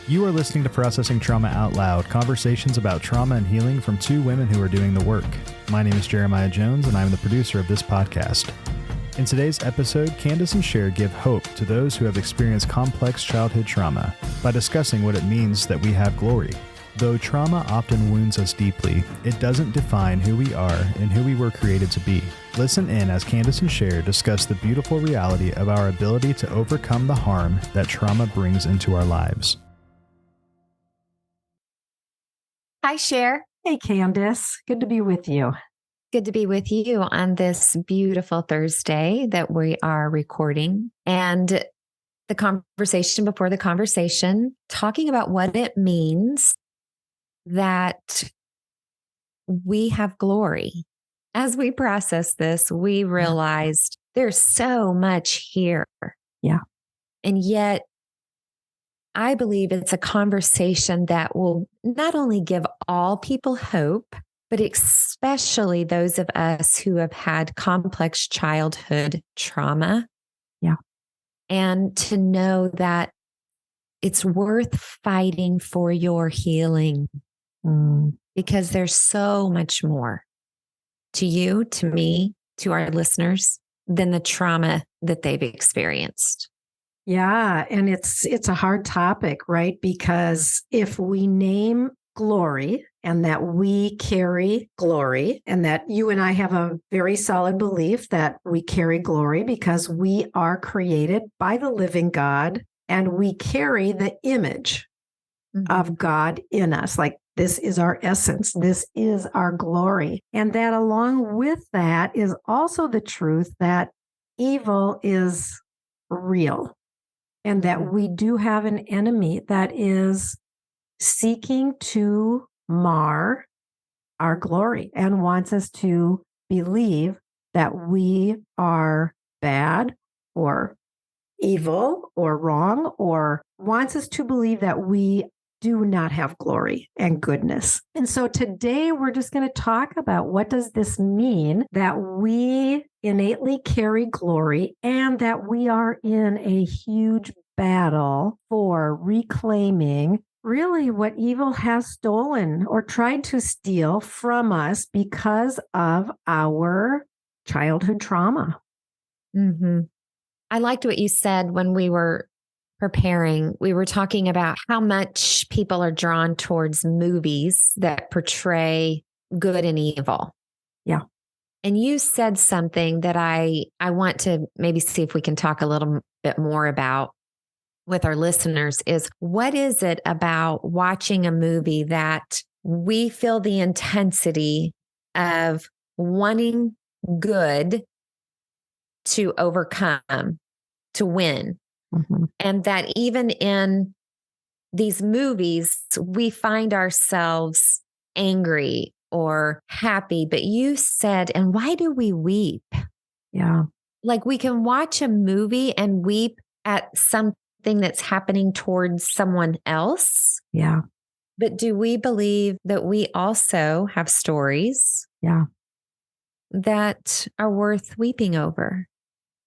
You are listening to Processing Trauma Out Loud, conversations about trauma and healing from two women who are doing the work. My name is Jeremiah Jones, and I'm the producer of this podcast. In today's episode, Kandace and Sher give hope to those who have experienced complex childhood trauma by discussing what it means that we have glory. Though trauma often wounds us deeply, it doesn't define who we are and who we were created to be. Listen in as Kandace and Sher discuss the beautiful reality of our ability to overcome the harm that trauma brings into our lives. Hi, Sher. Hey, Kandace. Good to be with you. Good to be with you on this beautiful Thursday that we are recording. And the conversation before the conversation, talking about what it means that we have glory. As we process this, we realized there's so much here. Yeah. And yet, I believe it's a conversation that will not only give all people hope, but especially those of us who have had complex childhood trauma. Yeah. And to know that it's worth fighting for your healing because there's so much more to you, to me, to our listeners than the trauma that they've experienced. Yeah. And it's a hard topic, right? Because if we name glory and that we carry glory and that you and I have a very solid belief that we carry glory because we are created by the living God and we carry the image of God in us. Like this is our essence. This is our glory. And that along with that is also the truth that evil is real. And that we do have an enemy that is seeking to mar our glory and wants us to believe that we are bad or evil or wrong, or wants us to believe that we do not have glory and goodness. And so today we're just going to talk about what does this mean that we innately carry glory and that we are in a huge battle for reclaiming really what evil has stolen or tried to steal from us because of our childhood trauma. I liked what you said when we were preparing. We were talking about how much people are drawn towards movies that portray good and evil. Yeah. And you said something that I want to maybe see if we can talk a little bit more about with our listeners is what is it about watching a movie that we feel the intensity of wanting good to overcome, to win? And that even in these movies, we find ourselves angry or happy. But you said, and why do we weep? Yeah. Like we can watch a movie and weep at something that's happening towards someone else. Yeah. But do we believe that we also have stories that are worth weeping over?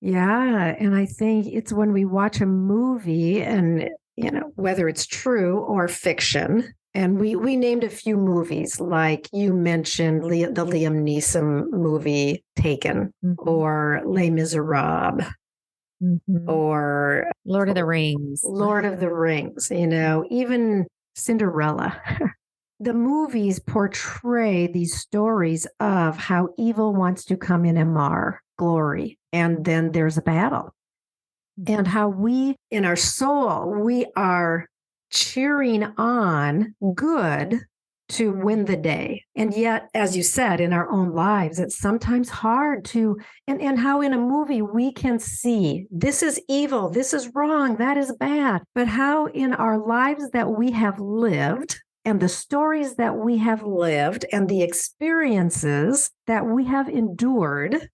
Yeah. And I think it's when we watch a movie and, whether it's true or fiction, and we named a few movies, like you mentioned the Liam Neeson movie Taken or Les Miserables or Lord of the Rings, even Cinderella. The movies portray these stories of how evil wants to come in and mar glory. And then there's a battle. And how we, in our soul, we are cheering on good to win the day. And yet, as you said, in our own lives, it's sometimes hard to, and how in a movie we can see this is evil, this is wrong, that is bad. But how in our lives that we have lived, and the stories that we have lived, and the experiences that we have endured,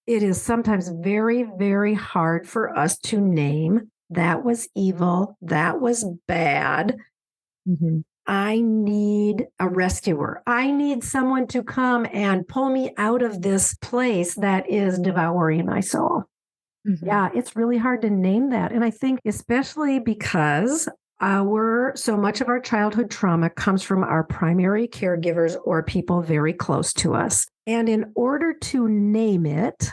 it is sometimes very, very hard for us to name that was evil, that was bad. I need a rescuer. I need someone to come and pull me out of this place that is devouring my soul. Yeah, it's really hard to name that. And I think especially because So much of our childhood trauma comes from our primary caregivers or people very close to us. And in order to name it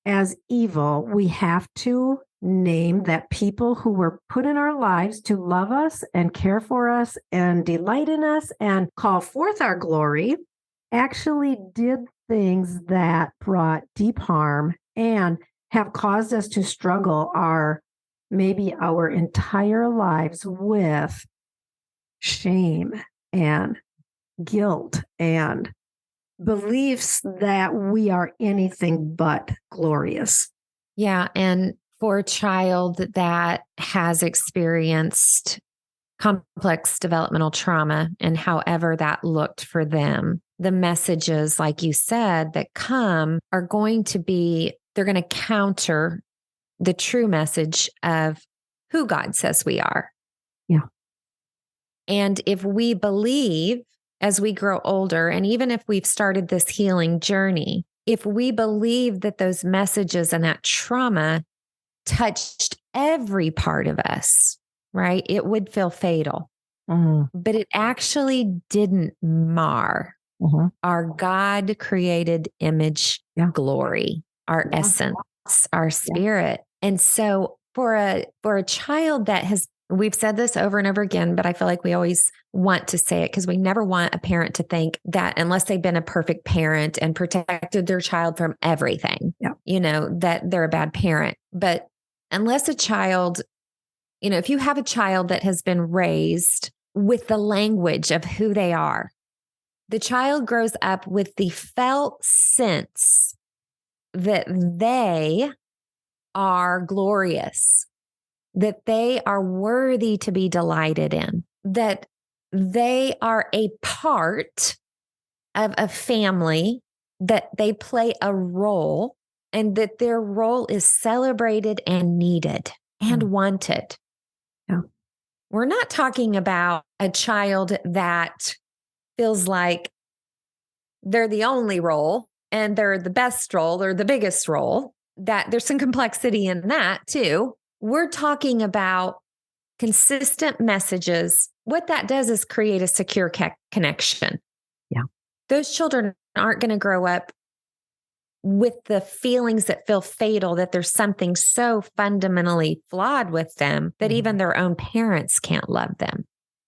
as evil, we have to name that people who were put in our lives to love us and care for us and delight in us and call forth our glory actually did things that brought deep harm and have caused us to struggle maybe our entire lives with shame and guilt and beliefs that we are anything but glorious. Yeah. And for a child that has experienced complex developmental trauma and however that looked for them, the messages, like you said, that come are going to be, they're going to counter the true message of who God says we are. Yeah. And if we believe as we grow older, and even if we've started this healing journey, if we believe that those messages and that trauma touched every part of us, right, it would feel fatal. Mm-hmm. But it actually didn't mar our God created image, glory, our essence, our spirit. And so for a child that we've said this over and over again, but I feel like we always want to say it because we never want a parent to think that unless they've been a perfect parent and protected their child from everything, that they're a bad parent. But unless a child, if you have a child that has been raised with the language of who they are, the child grows up with the felt sense that they are glorious, that they are worthy to be delighted in, that they are a part of a family, that they play a role, and that their role is celebrated and needed and wanted. Yeah. We're not talking about a child that feels like they're the only role and they're the best role or the biggest role, that there's some complexity in that too. We're talking about consistent messages. What that does is create a secure connection. Yeah. Those children aren't going to grow up with the feelings that feel fatal, that there's something so fundamentally flawed with them that even their own parents can't love them.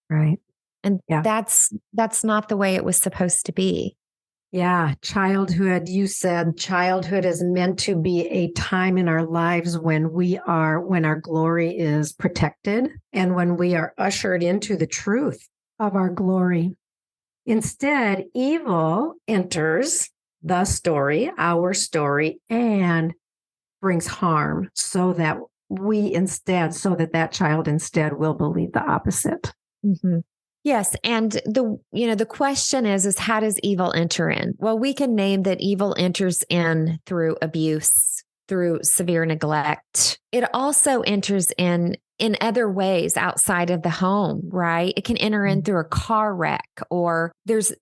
Right. And that's not the way it was supposed to be. Yeah. Childhood, you said childhood is meant to be a time in our lives when our glory is protected and when we are ushered into the truth of our glory. Instead, evil enters the story, our story, and brings harm so that that child instead will believe the opposite. Mm-hmm. Yes. And the question is how does evil enter in? Well, we can name that evil enters in through abuse, through severe neglect. It also enters in other ways outside of the home, right? It can enter in through a car wreck, or there's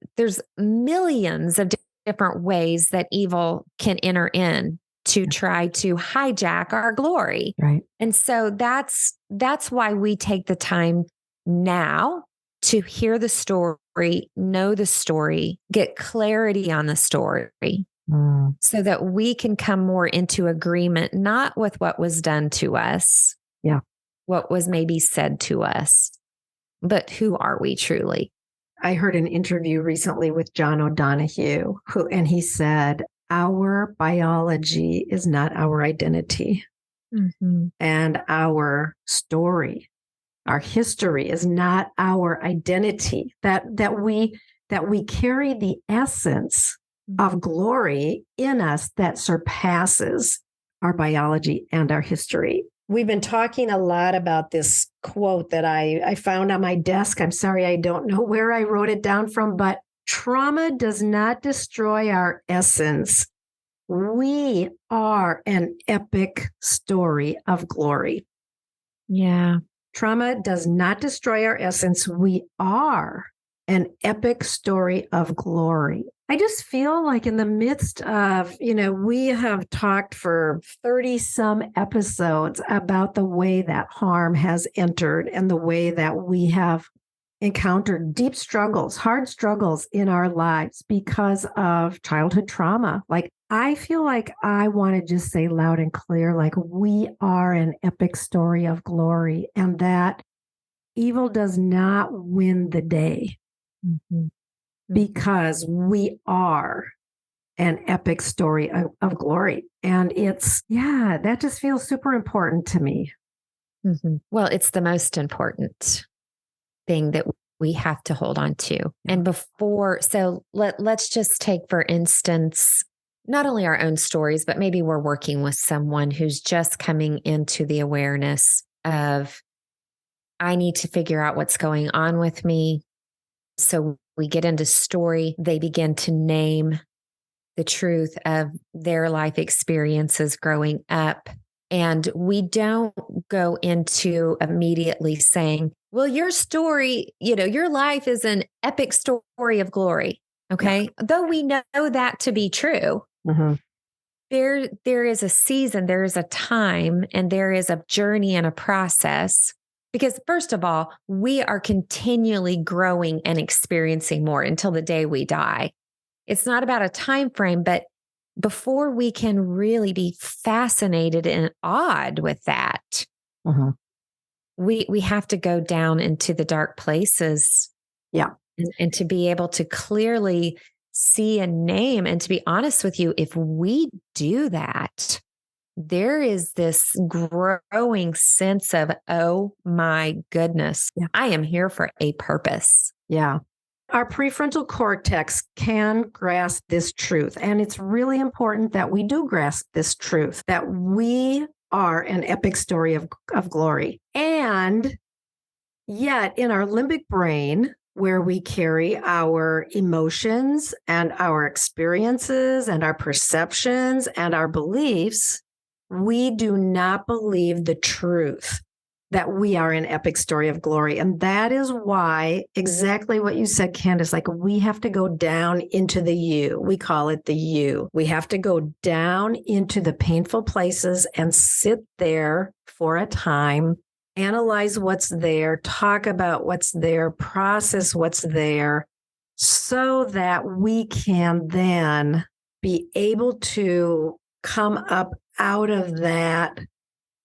millions of different ways that evil can enter in to try to hijack our glory. Right. And so that's why we take the time now to hear the story, know the story, get clarity on the story, so that we can come more into agreement, not with what was done to us, what was maybe said to us, but who are we truly? I heard an interview recently with John O'Donohue, and he said, our biology is not our identity. Mm-hmm. And our story, our history is not our identity, that we carry the essence of glory in us that surpasses our biology and our history. We've been talking a lot about this quote that I found on my desk. I'm sorry, I don't know where I wrote it down from, but trauma does not destroy our essence. We are an epic story of glory. Yeah. Trauma does not destroy our essence. We are an epic story of glory. I just feel like in the midst of, we have talked for 30 some episodes about the way that harm has entered and the way that we have encountered deep struggles, hard struggles in our lives because of childhood trauma. Like, I feel like I want to just say loud and clear, like, we are an epic story of glory, and that evil does not win the day. Mm-hmm. Because we are an epic story of glory. And that just feels super important to me. Mm-hmm. Well, it's the most important thing that we have to hold on to. Yeah. And let's just take, for instance, not only our own stories, but maybe we're working with someone who's just coming into the awareness of, I need to figure out what's going on with me. So we get into story, they begin to name the truth of their life experiences growing up. And we don't go into immediately saying, well, your story, your life is an epic story of glory. Okay. Yeah. Though we know that to be true, mm-hmm. there is a season, there is a time, and there is a journey and a process. Because first of all, we are continually growing and experiencing more until the day we die. It's not about a time frame, but before we can really be fascinated and awed with that, uh-huh. we have to go down into the dark places. Yeah. And to be able to clearly see a name, and to be honest with you, if we do that, there is this growing sense of, oh my goodness, yeah. I am here for a purpose. Yeah. Our prefrontal cortex can grasp this truth. And it's really important that we do grasp this truth, that we are an epic story of glory. And yet in our limbic brain, where we carry our emotions and our experiences and our perceptions and our beliefs, we do not believe the truth that we are an epic story of glory. And that is why, exactly what you said, Kandace, like, we have to go down into the you. We call it the you. We have to go down into the painful places and sit there for a time, analyze what's there, talk about what's there, process what's there, so that we can then be able to come up out of that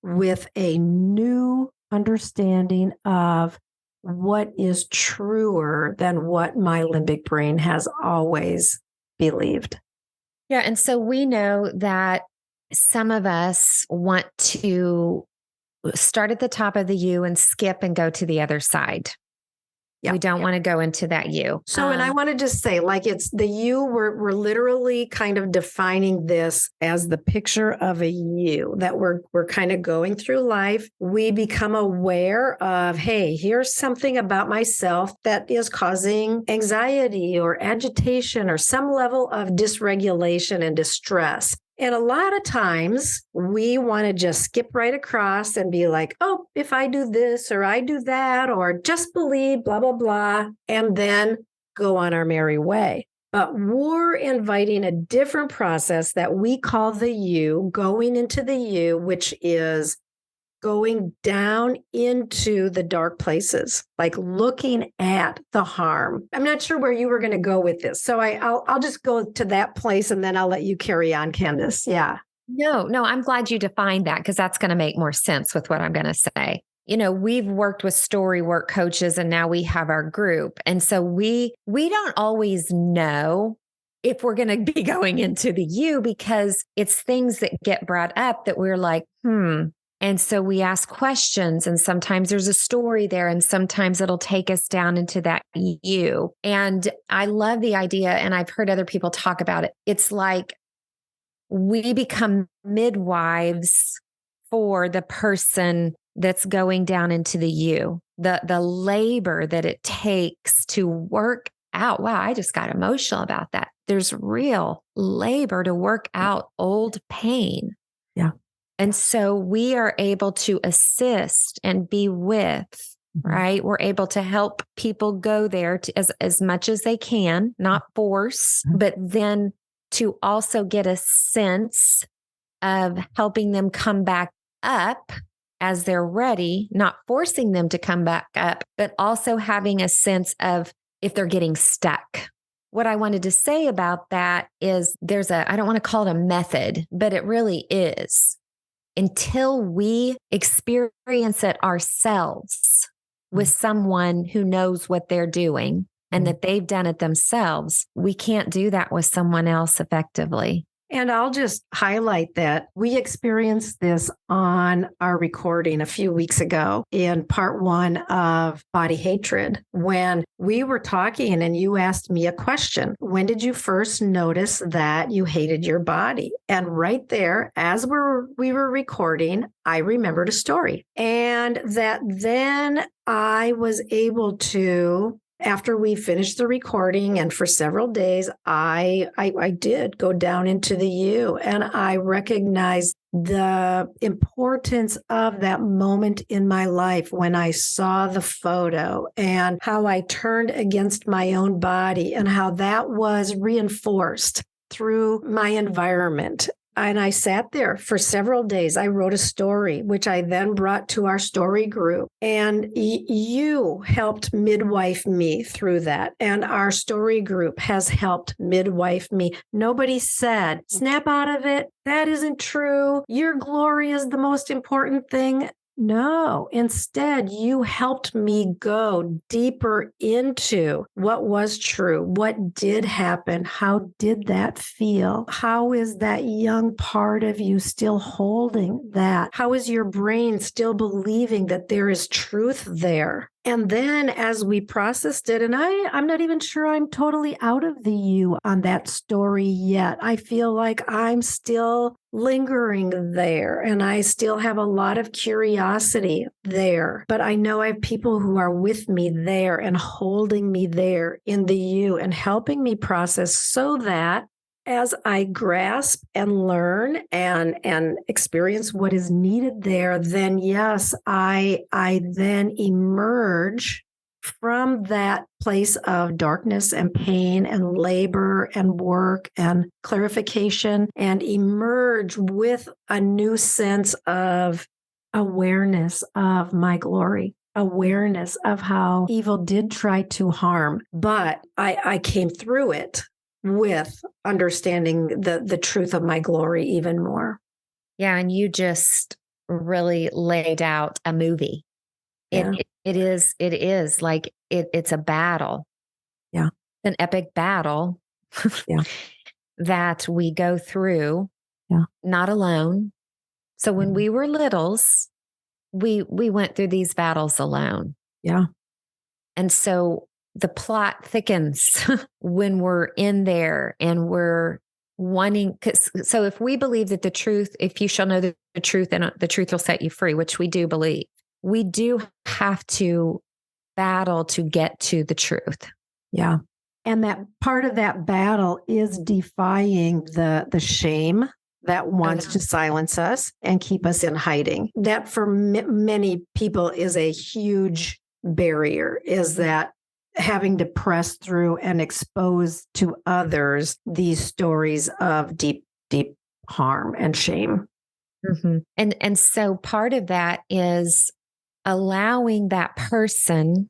with a new understanding of what is truer than what my limbic brain has always believed. Yeah. And so we know that some of us want to start at the top of the U and skip and go to the other side. Yep. We don't want to go into that U. So, and I want to just say, like, it's the U, we're literally kind of defining this as the picture of a U, that we're kind of going through life. We become aware of, hey, here's something about myself that is causing anxiety or agitation or some level of dysregulation and distress. And a lot of times we want to just skip right across and be like, oh, if I do this or I do that, or just believe blah, blah, blah, and then go on our merry way. But we're inviting a different process that we call the U, going into the U, which is going down into the dark places, like looking at the harm. I'm not sure where you were going to go with this. So I'll just go to that place and then I'll let you carry on, Kandace. Yeah. No, I'm glad you defined that, because that's going to make more sense with what I'm going to say. We've worked with story work coaches, and now we have our group. And so we don't always know if we're going to be going into the U, because it's things that get brought up that we're like, And so we ask questions, and sometimes there's a story there, and sometimes it'll take us down into that you. And I love the idea, and I've heard other people talk about it. It's like we become midwives for the person that's going down into the you, the labor that it takes to work out. Wow, I just got emotional about that. There's real labor to work out old pain. Yeah. And so we are able to assist and be with right? We're able to help people go there to, as much as they can, not force, but then to also get a sense of helping them come back up as they're ready, not forcing them to come back up, but also having a sense of if they're getting stuck. What I wanted to say about that is I don't want to call it a method, but it really is. Until we experience it ourselves with someone who knows what they're doing and that they've done it themselves, we can't do that with someone else effectively. And I'll just highlight that we experienced this on our recording a few weeks ago in part 1 of Body Hatred, when we were talking and you asked me a question. When did you first notice that you hated your body? And right there, as we were recording, I remembered a story. And that then I was able to, after we finished the recording and for several days, I did go down into the U, and I recognized the importance of that moment in my life when I saw the photo and how I turned against my own body and how that was reinforced through my environment. And I sat there for several days. I wrote a story, which I then brought to our story group. And you helped midwife me through that. And our story group has helped midwife me. Nobody said, snap out of it. That isn't true. Your glory is the most important thing. No, instead, you helped me go deeper into what was true, what did happen, how did that feel, how is that young part of you still holding that, how is your brain still believing that there is truth there. And then as we processed it, and I'm not even sure I'm totally out of the U on that story yet. I feel like I'm still lingering there and I still have a lot of curiosity there. But I know I have people who are with me there and holding me there in the U and helping me process so that as I grasp and learn and experience what is needed there, then yes, I then emerge from that place of darkness and pain and labor and work and clarification and emerge with a new sense of awareness of my glory. Awareness of how evil did try to harm, but I came through it with understanding the truth of my glory even more. Yeah. And you just really laid out a movie. Yeah. It is like it's a battle. Yeah. An epic battle. Yeah. That we go through. Yeah. Not alone. So when we were littles, we went through these battles alone. Yeah. And so the plot thickens when we're in there and we're wanting, so if we believe that the truth, if you shall know the truth and the truth will set you free, which we do believe, we do have to battle to get to the truth. Yeah. And that part of that battle is defying the shame that wants to silence us and keep us in hiding. That for many people is a huge barrier, is that having to press through and expose to others these stories of deep, deep harm and shame. Mm-hmm. And so part of that is allowing that person,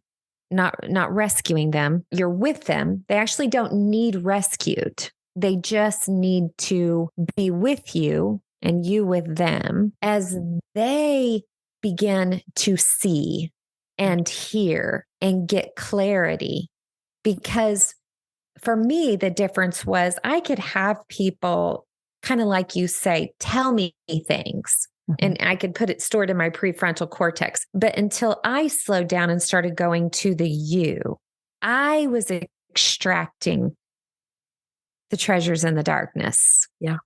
not rescuing them. You're with them. They actually don't need rescued. They just need to be with you and you with them as they begin to see and hear and get clarity. Because for me, the difference was I could have people kind of like you say, tell me things. And I could put it stored in my prefrontal cortex. But until I slowed down and started going to the you, I was extracting the treasures in the darkness. Yeah.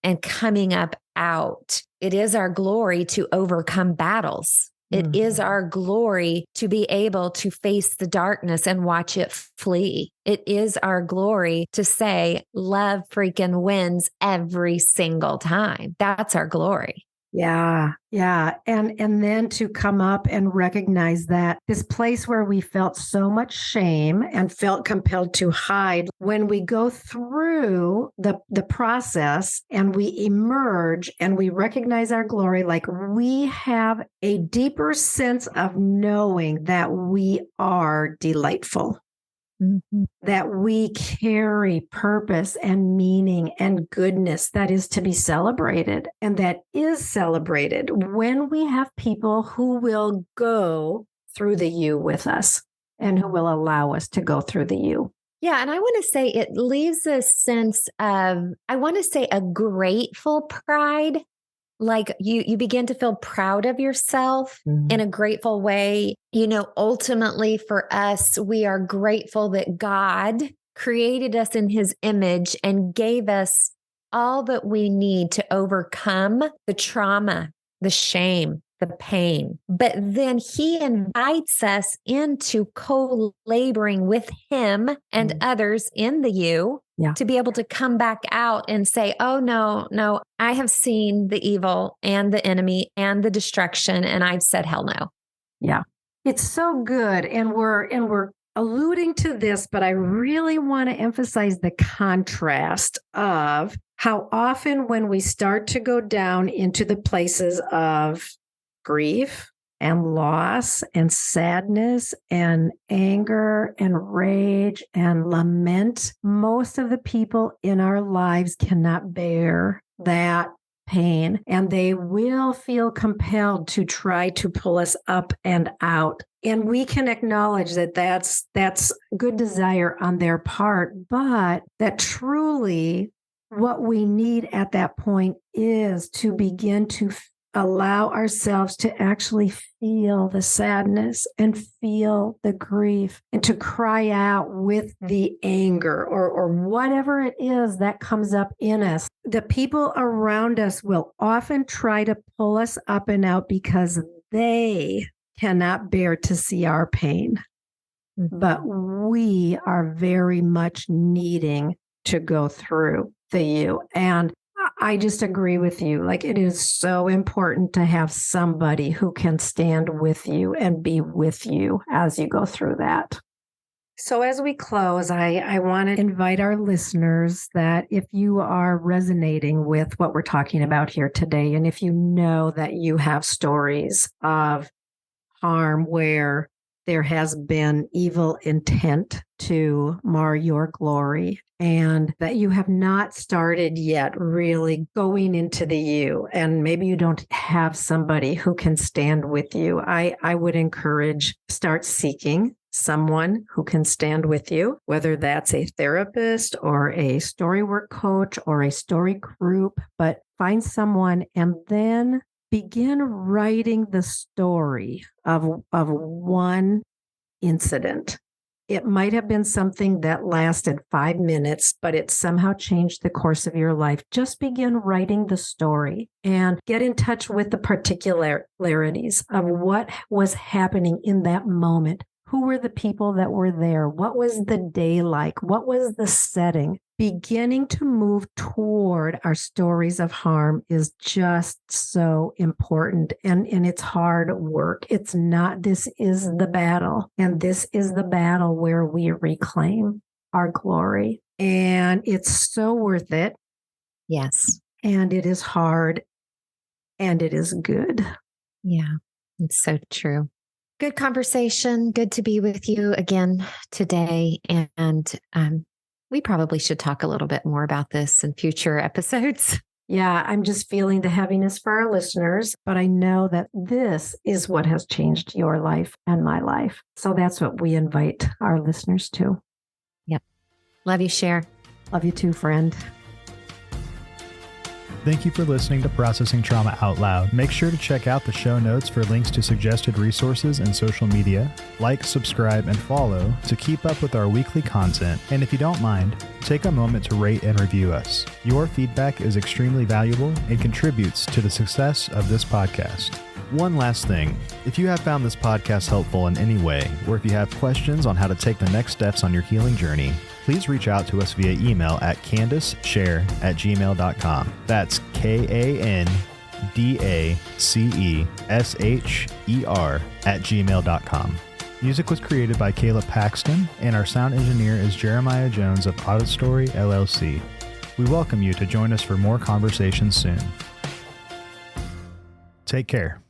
And coming up out. It is our glory to overcome battles. It is our glory to be able to face the darkness and watch it flee. It is our glory to say, love freaking wins every single time. That's our glory. Yeah. Yeah. And then to come up and recognize that this place where we felt so much shame and felt compelled to hide, when we go through the process and we emerge and we recognize our glory, like we have a deeper sense of knowing that we are delightful. Mm-hmm. That we carry purpose and meaning and goodness that is to be celebrated and that is celebrated when we have people who will go through the you with us and who will allow us to go through the you. Yeah. And I want to say it leaves a sense of, I want to say a grateful pride. Like you begin to feel proud of yourself in a grateful way. Ultimately for us, we are grateful that God created us in his image and gave us all that we need to overcome the trauma, the shame, the pain. But then he invites us into co-laboring with him and others in the you. Yeah. To be able to come back out and say, oh, no, I have seen the evil and the enemy and the destruction. And I've said, hell no. Yeah, it's so good. And we're alluding to this, but I really want to emphasize the contrast of how often when we start to go down into the places of grief and loss and sadness and anger and rage and lament, most of the people in our lives cannot bear that pain, and they will feel compelled to try to pull us up and out. And we can acknowledge that that's good desire on their part, but that truly what we need at that point is to begin to allow ourselves to actually feel the sadness and feel the grief and to cry out with the anger or whatever it is that comes up in us. The people around us will often try to pull us up and out because they cannot bear to see our pain. But we are very much needing to go through the you. And I just agree with you. Like, it is so important to have somebody who can stand with you and be with you as you go through that. So as we close, I want to invite our listeners that if you are resonating with what we're talking about here today, and if you know that you have stories of harm where there has been evil intent to mar your glory, and that you have not started yet really going into the you, and maybe you don't have somebody who can stand with you, I would encourage start seeking someone who can stand with you, whether that's a therapist or a story work coach or a story group, but find someone and then begin writing the story of one incident. It might have been something that lasted 5 minutes, but it somehow changed the course of your life. Just begin writing the story and get in touch with the particularities of what was happening in that moment. Who were the people that were there? What was the day like? What was the setting? Beginning to move toward our stories of harm is just so important. And it's hard work. It's not, this is the battle. And this is the battle where we reclaim our glory. And it's so worth it. Yes. And it is hard. And it is good. Yeah, it's so true. Good conversation. Good to be with you again today. And we probably should talk a little bit more about this in future episodes. Yeah, I'm just feeling the heaviness for our listeners, but I know that this is what has changed your life and my life. So that's what we invite our listeners to. Yep. Love you, Sher. Love you too, friend. Thank you for listening to Processing Trauma Out Loud. Make sure to check out the show notes for links to suggested resources and social media. Like, subscribe, and follow to keep up with our weekly content. And if you don't mind, take a moment to rate and review us. Your feedback is extremely valuable and contributes to the success of this podcast. One last thing, if you have found this podcast helpful in any way, or if you have questions on how to take the next steps on your healing journey, please reach out to us via email at KandaceSher@gmail.com. That's KandaceSher @gmail.com. Music was created by Caleb Paxton, and our sound engineer is Jeremiah Jones of Audit Story LLC. We welcome you to join us for more conversations soon. Take care.